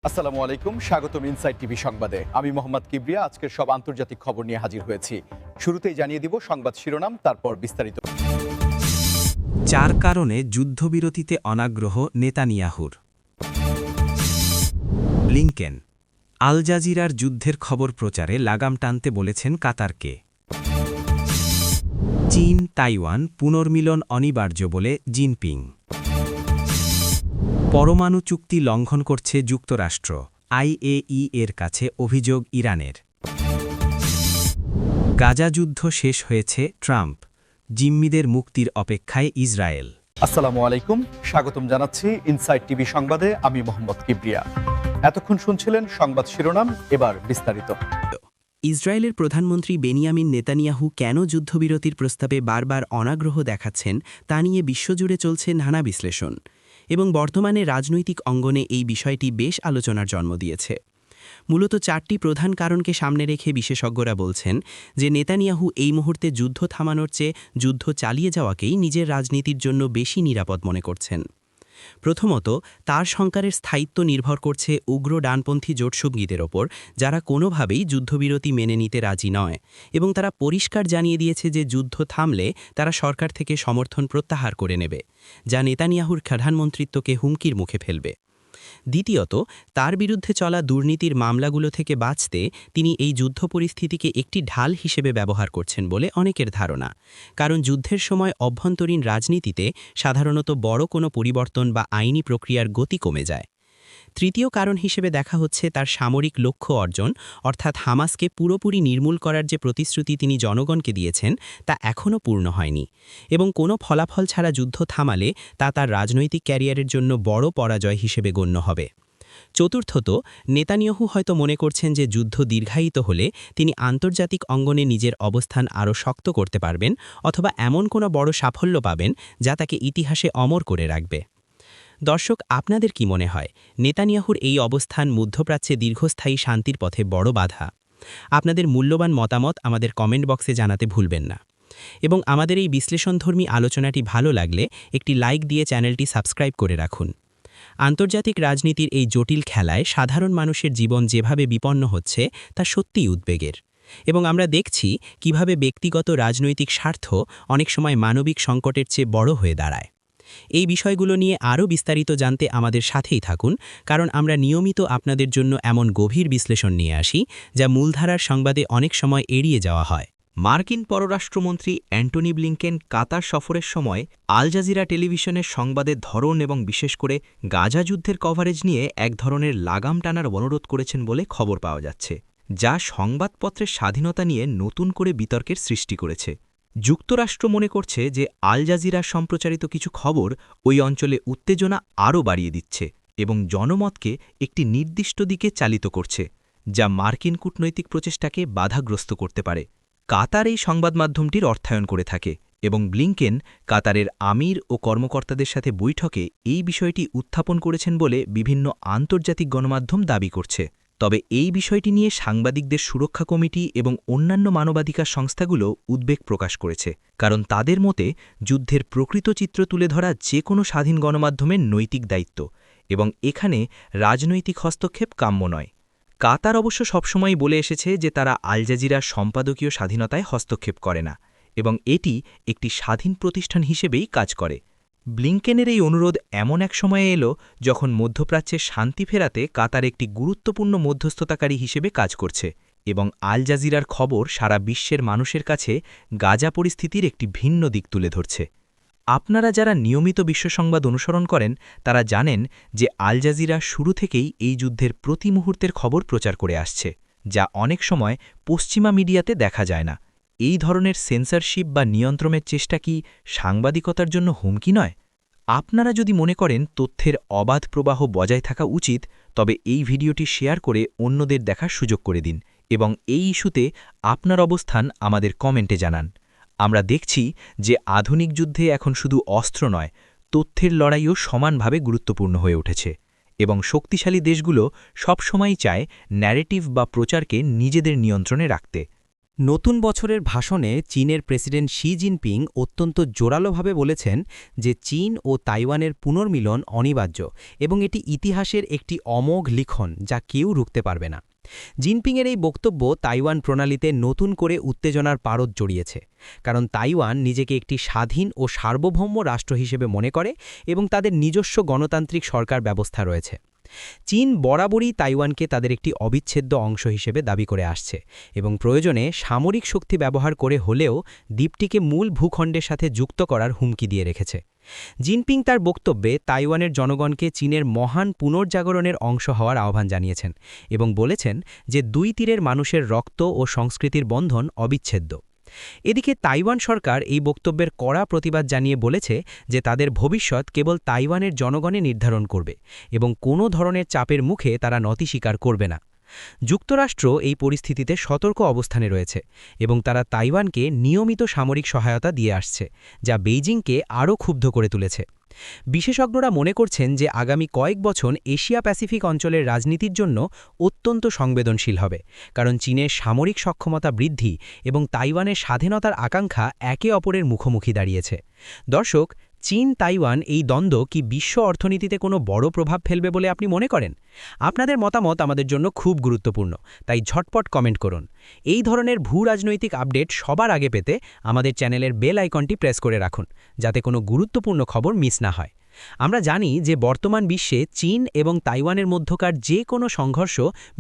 আসসালামু আলাইকুম, স্বাগতম ইনসাইড টিভি সংবাদে। আমি মোহাম্মদ কিবরিয়া আজকের সব আন্তর্জাতিক খবর নিয়ে হাজির হয়েছি। শুরুতেই জানিয়ে দিব সংবাদ শিরোনাম, তারপর বিস্তারিত। 4 কারণে যুদ্ধবিরতিতে অনাগ্রহ নেতানিয়াহুর। ব্লিংকেন আল জাজিরার যুদ্ধের খবর প্রচারে লাগাম টানতে বলেছেন কাতারকে। চীন তাইওয়ান পুনর্মিলন অনিবার্য বলে জিনপিং। পরমাণু চুক্তি লঙ্ঘন করছে যুক্তরাষ্ট্র, আইএই এর কাছে অভিযোগ ইরানের। গাজা যুদ্ধ শেষ হয়েছে, ট্রাম্প জিম্মিদের মুক্তির অপেক্ষায় ইসরায়েল। আসসালামু আলাইকুম, স্বাগতম জানাচ্ছি ইনসাইড টিভি সংবাদে। আমি মোহাম্মদ কিবরিয়া। এতক্ষণ শুনছিলেন সংবাদ শিরোনাম, এবার বিস্তারিত। ইসরায়েলের প্রধানমন্ত্রী বেনিয়ামিন নেতানিয়াহু কেন যুদ্ধবিরতির প্রস্তাবে বারবার অনাগ্রহ দেখাচ্ছেন তা নিয়ে বিশ্বজুড়ে চলছে নানা বিশ্লেষণ, এবং বর্তমানে রাজনৈতিক অঙ্গনে এই বিষয়টি বেশ আলোচনার জন্ম দিয়েছে। মূলত 4টি প্রধান কারণকে সামনে রেখে বিশেষজ্ঞরা বলছেন যে নেতানিয়াহু এই মুহূর্তে যুদ্ধ থামানোর চেয়ে যুদ্ধ চালিয়ে যাওয়াকেই নিজের রাজনীতির জন্য বেশি নিরাপদ মনে করছেন। প্রথমত, তার সরকারের স্থায়িত্ব নির্ভর করছে উগ্র ডানপন্থী জোটসঙ্গীদের ওপর, যারা কোনোভাবেই যুদ্ধবিরতি মেনে নিতে রাজি নয়, এবং তারা পরিষ্কার জানিয়ে দিয়েছে যে যুদ্ধ থামলে তারা সরকার থেকে সমর্থন প্রত্যাহার করে নেবে, যা নেতানিয়াহুর প্রধানমন্ত্রিত্বকে হুমকির মুখে ফেলবে। দ্বিতীয়ত, তার বিরুদ্ধে চলা দুর্নীতির মামলাগুলো থেকে বাঁচতে তিনি এই যুদ্ধ পরিস্থিতিকে একটি ঢাল হিসেবে ব্যবহার করছেন বলে অনেকের ধারণা, কারণ যুদ্ধের সময় অভ্যন্তরীণ রাজনীতিতে সাধারণত বড় কোনো পরিবর্তন বা আইনি প্রক্রিয়ার গতি কমে যায়। তৃতীয় কারণ হিসেবে দেখা হচ্ছে তার সামরিক লক্ষ্য অর্জন, অর্থাৎ হামাসকে পুরোপুরি নির্মূল করার যে প্রতিশ্রুতি তিনি জনগণকে দিয়েছেন তা এখনও পূর্ণ হয়নি, এবং কোনো ফলাফল ছাড়া যুদ্ধ থামালে তা তার রাজনৈতিক ক্যারিয়ারের জন্য বড় পরাজয় হিসেবে গণ্য হবে। চতুর্থত, নেতানিয়াহু হয়তো মনে করছেন যে যুদ্ধ দীর্ঘায়িত হলে তিনি আন্তর্জাতিক অঙ্গনে নিজের অবস্থান আরও শক্ত করতে পারবেন, অথবা এমন কোনো বড় সাফল্য পাবেন যা তাকে ইতিহাসে অমর করে রাখবে। দর্শক, আপনাদের কি মনে হয় নেতানিয়াহুর এই অবস্থান মধ্যপ্রাচ্যে দীর্ঘস্থায়ী শান্তির পথে বড় বাধা? আপনাদের মূল্যবান মতামত আমাদের কমেন্ট বক্সে জানাতে ভুলবেন না, এবং আমাদের এই বিশ্লেষণধর্মী আলোচনাটি ভালো লাগলে একটি লাইক দিয়ে চ্যানেলটি সাবস্ক্রাইব করে রাখুন। আন্তর্জাতিক রাজনীতির এই জটিল খেলায় সাধারণ মানুষের জীবন যেভাবে বিপন্ন হচ্ছে তা সত্যিই উদ্বেগের, এবং আমরা দেখছি কিভাবে ব্যক্তিগত রাজনৈতিক স্বার্থ অনেক সময় মানবিক সংকটের চেয়ে বড় হয়ে দাঁড়ায়। এই বিষয়গুলো নিয়ে আরও বিস্তারিত জানতে আমাদের সাথেই থাকুন, কারণ আমরা নিয়মিত আপনাদের জন্য এমন গভীর বিশ্লেষণ নিয়ে আসি যা মূলধারার সংবাদে অনেক সময় এড়িয়ে যাওয়া হয়। মার্কিন পররাষ্ট্রমন্ত্রী অ্যান্টনি ব্লিংকেন কাতার সফরের সময় আল জাজিরা টেলিভিশনের সংবাদের ধরন এবং বিশেষ করে গাজা যুদ্ধের কভারেজ নিয়ে এক ধরনের লাগাম টানার অনুরোধ করেছেন বলে খবর পাওয়া যাচ্ছে, যা সংবাদপত্রের স্বাধীনতা নিয়ে নতুন করে বিতর্কের সৃষ্টি করেছে। যুক্তরাষ্ট্র মনে করছে যে আল জাজিরার সম্প্রচারিত কিছু খবর ওই অঞ্চলে উত্তেজনা আরও বাড়িয়ে দিচ্ছে এবং জনমতকে একটি নির্দিষ্ট দিকে চালিত করছে, যা মার্কিন কূটনৈতিক প্রচেষ্টাকে বাধাগ্রস্ত করতে পারে। কাতার এই সংবাদ মাধ্যমটির অর্থায়ন করে থাকে, এবং ব্লিংকেন কাতারের আমির ও কর্মকর্তাদের সাথে বৈঠকে এই বিষয়টি উত্থাপন করেছেন বলে বিভিন্ন আন্তর্জাতিক গণমাধ্যম দাবি করছে। তবে এই বিষয়টি নিয়ে সাংবাদিকদের সুরক্ষা কমিটি এবং অন্যান্য মানবাধিকার সংস্থাগুলো উদ্বেগ প্রকাশ করেছে, কারণ তাদের মতে যুদ্ধের প্রকৃত চিত্র তুলে ধরা যে কোনো স্বাধীন গণমাধ্যমের নৈতিক দায়িত্ব, এবং এখানে রাজনৈতিক হস্তক্ষেপ কাম্য নয়। কাতার অবশ্য সবসময়ই বলে এসেছে যে তারা আল জাজিরার সম্পাদকীয় স্বাধীনতায় হস্তক্ষেপ করে না, এবং এটি একটি স্বাধীন প্রতিষ্ঠান হিসেবেই কাজ করে। ব্লিংকেনের এই অনুরোধ এমন এক সময়ে এলো যখন মধ্যপ্রাচ্যে শান্তি ফেরাতে কাতার একটি গুরুত্বপূর্ণ মধ্যস্থতাকারী হিসেবে কাজ করছে, এবং আল জাজিরার খবর সারা বিশ্বের মানুষের কাছে গাজা পরিস্থিতির একটি ভিন্ন দিক তুলে ধরছে। আপনারা যারা নিয়মিত বিশ্ব সংবাদ অনুসরণ করেন তারা জানেন যে আল জাজিরা শুরু থেকেই এই যুদ্ধের প্রতি মুহূর্তের খবর প্রচার করে আসছে, যা অনেক সময় পশ্চিমা মিডিয়াতে দেখা যায় না। এই ধরনের সেন্সরশিপ বা নিয়ন্ত্রণের চেষ্টা কি সাংবাদিকতার জন্য হুমকি নয়? আপনারা যদি মনে করেন তথ্যের অবাধ প্রবাহ বজায় থাকা উচিত, তবে এই ভিডিওটি শেয়ার করে অন্যদের দেখার সুযোগ করে দিন, এবং এই ইস্যুতে আপনার অবস্থান আমাদের কমেন্টে জানান। আমরা দেখছি যে আধুনিক যুদ্ধে এখন শুধু অস্ত্র নয়, তথ্যের লড়াইও সমানভাবে গুরুত্বপূর্ণ হয়ে উঠেছে, এবং শক্তিশালী দেশগুলো সবসময়ই চায় ন্যারেটিভ বা প্রচারকে নিজেদের নিয়ন্ত্রণে রাখতে। নতুন বছরের ভাষণে চীনের প্রেসিডেন্ট শি জিনপিং অত্যন্ত জোরালোভাবে বলেছেন যে চীন ও তাইওয়ানের পুনর্মিলন অনিবার্য এবং এটি ইতিহাসের একটি অমোঘ লিখন যা কেউ রুখতে পারবে না। জিনপিংয়ের এই বক্তব্য তাইওয়ান প্রণালীতে নতুন করে উত্তেজনার পারদ জড়িয়েছে, কারণ তাইওয়ান নিজেকে একটি স্বাধীন ও সার্বভৌম রাষ্ট্র হিসেবে মনে করে এবং তাদের নিজস্ব গণতান্ত্রিক সরকার ব্যবস্থা রয়েছে। চীন বরাবরই তাইওয়ানকে তাদের একটি অবিচ্ছেদ্য অংশ হিসেবে দাবি করে আসছে এবং প্রয়োজনে সামরিক শক্তি ব্যবহার করে হলেও দ্বীপটিকে মূল ভূখণ্ডের সাথে যুক্ত করার হুমকি দিয়ে রেখেছে। জিনপিং তার বক্তব্যে তাইওয়ানের জনগণকে চীনের মহান পুনর্জাগরণের অংশ হওয়ার আহ্বান জানিয়েছেন এবং বলেছেন যে দুই তীরের মানুষের রক্ত ও সংস্কৃতির বন্ধন অবিচ্ছেদ্য। এদিকে তাইওয়ান সরকার এই বক্তব্যের কড়া প্রতিবাদ জানিয়ে বলেছে যে তাদের ভবিষ্যৎ কেবল তাইওয়ানের জনগণে নির্ধারণ করবে এবং কোনো ধরনের চাপের মুখে তারা নতি স্বীকার করবে না। যুক্তরাষ্ট্র এই পরিস্থিতিতে সতর্ক অবস্থানে রয়েছে এবং তারা তাইওয়ানকে নিয়মিত সামরিক সহায়তা দিয়ে আসছে, যা বেইজিংকে আরও ক্ষুব্ধ করে তুলেছে। বিশেষজ্ঞরা মনে করছেন যে আগামী কয়েক বছর এশিয়া প্যাসিফিক অঞ্চলের রাজনীতির জন্য অত্যন্ত সংবেদনশীল হবে, কারণ চীনের সামরিক সক্ষমতা বৃদ্ধি এবং তাইওয়ানের স্বাধীনতার আকাঙ্ক্ষা একে অপরের মুখোমুখি দাঁড়িয়েছে। দর্শক, চীন তাইওয়ান এই দ্বন্দ্ব কি বিশ্ব অর্থনীতিতে কোনো বড় প্রভাব ফেলবে বলে আপনি মনে করেন? আপনাদের মতামত আমাদের জন্য খুব গুরুত্বপূর্ণ, তাই ঝটপট কমেন্ট করুন। এই ধরনের ভূ-রাজনৈতিক আপডেট সবার আগে পেতে আমাদের চ্যানেলের বেল আইকনটি প্রেস করে রাখুন, যাতে কোনো গুরুত্বপূর্ণ খবর মিস না হয়। আমরা জানি যে বর্তমান বিশ্বে চীন এবং তাইওয়ানের মধ্যকার যে কোনো সংঘর্ষ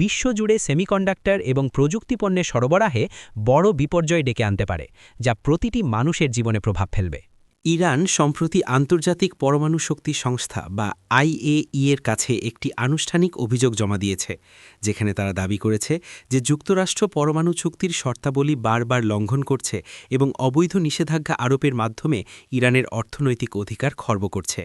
বিশ্বজুড়ে সেমিকন্ডাক্টর এবং প্রযুক্তি পণ্যের সরবরাহে বড় বিপর্যয় ডেকে আনতে পারে, যা প্রতিটি মানুষের জীবনে প্রভাব ফেলবে। ইরান সম্প্রতি আন্তর্জাতিক পরমাণু শক্তি সংস্থা বা IAEA-এর কাছে একটি আনুষ্ঠানিক অভিযোগ জমা দিয়েছে, যেখানে তারা দাবি করেছে যে যুক্তরাষ্ট্র পরমাণু চুক্তির শর্তাবলী বারবার লঙ্ঘন করছে এবং অবৈধ নিষেধাজ্ঞা আরোপের মাধ্যমে ইরানের অর্থনৈতিক অধিকার খর্ব করছে।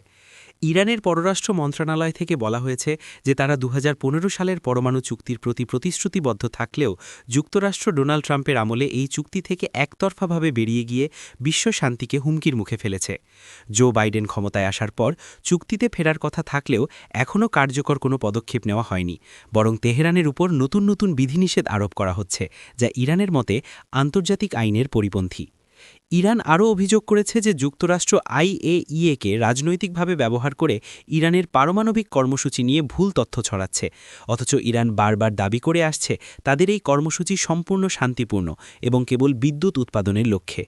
ইরানের পররাষ্ট্র মন্ত্রণালয় থেকে বলা হয়েছে যে তারা 2015 সালের পরমাণু চুক্তির প্রতি প্রতিশ্রুতিবদ্ধ থাকলেও যুক্তরাষ্ট্র ডোনাল্ড ট্রাম্পের আমলে এই চুক্তি থেকে একতরফাভাবে বেরিয়ে গিয়ে বিশ্ব শান্তিকে হুমকির মুখে ফেলেছে। জো বাইডেন ক্ষমতায় আসার পর চুক্তিতে ফেরার কথা থাকলেও এখনও কার্যকর কোনো পদক্ষেপ নেওয়া হয়নি, বরং তেহরানের উপর নতুন নতুন বিধিনিষেধ আরোপ করা হচ্ছে, যা ইরানের মতে আন্তর্জাতিক আইনের পরিপন্থী। ইরান আরও অভিযোগ করেছে যে যুক্তরাষ্ট্র IAEA-কে রাজনৈতিকভাবে ব্যবহার করে ইরানের পারমাণবিক কর্মসূচি নিয়ে ভুল তথ্য ছড়াচ্ছে, অথচ ইরান বারবার দাবি করে আসছে তাদের এই কর্মসূচি সম্পূর্ণ শান্তিপূর্ণ এবং কেবল বিদ্যুৎ উৎপাদনের লক্ষ্যে।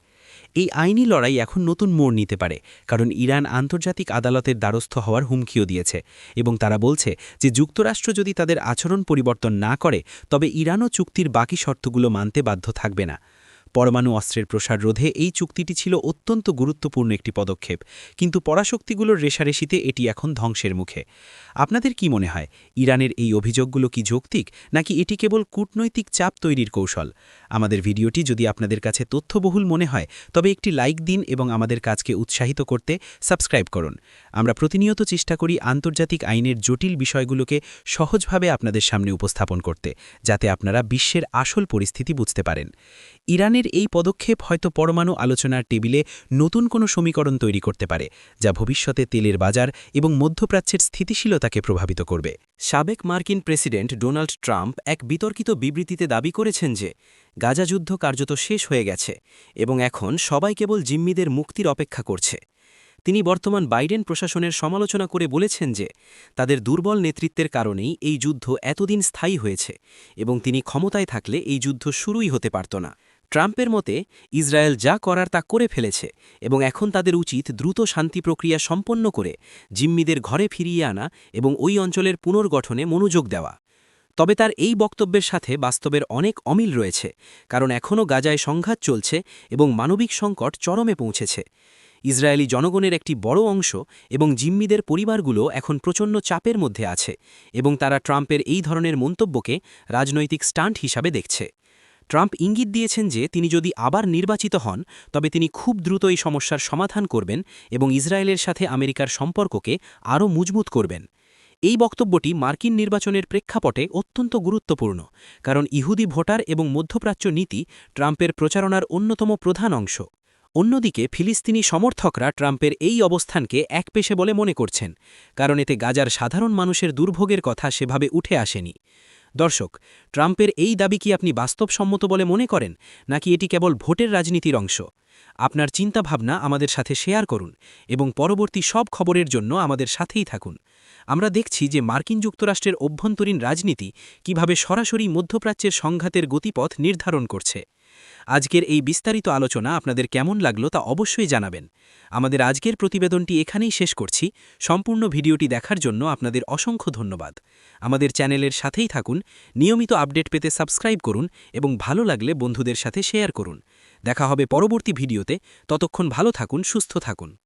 এই আইনি লড়াই এখন নতুন মোড় নিতে পারে, কারণ ইরান আন্তর্জাতিক আদালতের দ্বারস্থ হওয়ার হুমকিও দিয়েছে এবং তারা বলছে যে যুক্তরাষ্ট্র যদি তাদের আচরণ পরিবর্তন না করে তবে ইরানও চুক্তির বাকি শর্তগুলো মানতে বাধ্য থাকবে না। পরমাণু অস্ত্রের প্রসার রোধে এই চুক্তিটি ছিল অত্যন্ত গুরুত্বপূর্ণ একটি পদক্ষেপ, কিন্তু পরাশক্তিগুলোর রেষারেষিতে এটি এখন ধ্বংসের মুখে। আপনাদের কি মনে হয়, ইরানের এই অভিযোগগুলো কি যৌক্তিক, নাকি এটি কেবল কূটনৈতিক চাপ তৈরির কৌশল? আমাদের ভিডিওটি যদি আপনাদের কাছে তথ্যবহুল মনে হয় তবে একটি লাইক দিন এবং আমাদের কাজকে উৎসাহিত করতে সাবস্ক্রাইব করুন। আমরা প্রতিনিয়ত চেষ্টা করি আন্তর্জাতিক আইনের জটিল বিষয়গুলোকে সহজভাবে আপনাদের সামনে উপস্থাপন করতে, যাতে আপনারা বিশ্বের আসল পরিস্থিতি বুঝতে পারেন। ইরানের এই পদক্ষেপ হয়তো পরমাণু আলোচনার টেবিলে নতুন কোনো সমীকরণ তৈরি করতে পারে, যা ভবিষ্যতে তেলের বাজার এবং মধ্যপ্রাচ্যের স্থিতিশীলতাকে প্রভাবিত করবে। সাবেক মার্কিন প্রেসিডেন্ট ডোনাল্ড ট্রাম্প এক বিতর্কিত বিবৃতিতে দাবি করেছেন যে গাজা যুদ্ধ কার্যত শেষ হয়ে গেছে এবং এখন সবাই কেবল জিম্মিদের মুক্তির অপেক্ষা করছে। তিনি বর্তমান বাইডেন প্রশাসনের সমালোচনা করে বলেছেন যে তাদের দুর্বল নেতৃত্বের কারণেই এই যুদ্ধ এতদিন স্থায়ী হয়েছে এবং তিনি ক্ষমতায় থাকলে এই যুদ্ধ শুরুই হতে পারত না। ট্রাম্পের মতে ইসরায়েল যা করার তা করে ফেলেছে এবং এখন তাদের উচিত দ্রুত শান্তি প্রক্রিয়া সম্পন্ন করে জিম্মিদের ঘরে ফিরিয়ে আনা এবং ওই অঞ্চলের পুনর্গঠনে মনোযোগ দেওয়া। তবে তার এই বক্তব্যের সাথে বাস্তবের অনেক অমিল রয়েছে, কারণ এখনও গাজায় সংঘাত চলছে এবং মানবিক সংকট চরমে পৌঁছেছে। ইসরায়েলি জনগণের একটি বড় অংশ এবং জিম্মিদের পরিবারগুলো এখন প্রচণ্ড চাপের মধ্যে আছে এবং তারা ট্রাম্পের এই ধরনের মন্তব্যকে রাজনৈতিক স্টান্ট হিসাবে দেখছে। ট্রাম্প ইঙ্গিত দিয়েছেন যে তিনি যদি আবার নির্বাচিত হন তবে তিনি খুব দ্রুত এই সমস্যার সমাধান করবেন এবং ইসরায়েলের সাথে আমেরিকার সম্পর্ককে আরও মজবুত করবেন। এই বক্তব্যটি মার্কিন নির্বাচনের প্রেক্ষাপটে অত্যন্ত গুরুত্বপূর্ণ, কারণ ইহুদি ভোটার এবং মধ্যপ্রাচ্য নীতি ট্রাম্পের প্রচারণার অন্যতম প্রধান অংশ। অন্যদিকে ফিলিস্তিনি সমর্থকরা ট্রাম্পের এই অবস্থানকে একপেশে বলে মনে করছেন, কারণ এতে গাজার সাধারণ মানুষের দুর্ভোগের কথা সেভাবে উঠে আসেনি। দর্শক, ট্রাম্পের এই দাবি কি আপনি বাস্তবসম্মত বলে মনে করেন, নাকি এটি কেবল ভোটের রাজনীতির অংশ? আপনার চিন্তাভাবনা আমাদের সাথে শেয়ার করুন এবং পরবর্তী সব খবরের জন্য আমাদের সাথেই থাকুন। আমরা দেখছি যে মার্কিন যুক্তরাষ্ট্রের অভ্যন্তরীণ রাজনীতি কিভাবে সরাসরি মধ্যপ্রাচ্যের সংঘাতের গতিপথ নির্ধারণ করছে। আজকের এই বিস্তারিত আলোচনা আপনাদের কেমন লাগলো তা অবশ্যই জানাবেন। আমাদের আজকের প্রতিবেদনটি এখানেই শেষ করছি। সম্পূর্ণ ভিডিওটি দেখার জন্য আপনাদের অসংখ্য ধন্যবাদ। আমাদের চ্যানেলের সাথেই থাকুন, নিয়মিত আপডেট পেতে সাবস্ক্রাইব করুন এবং ভালো লাগলে বন্ধুদের সাথে শেয়ার করুন। দেখা হবে পরবর্তী ভিডিওতে। ততক্ষণ ভালো থাকুন, সুস্থ থাকুন।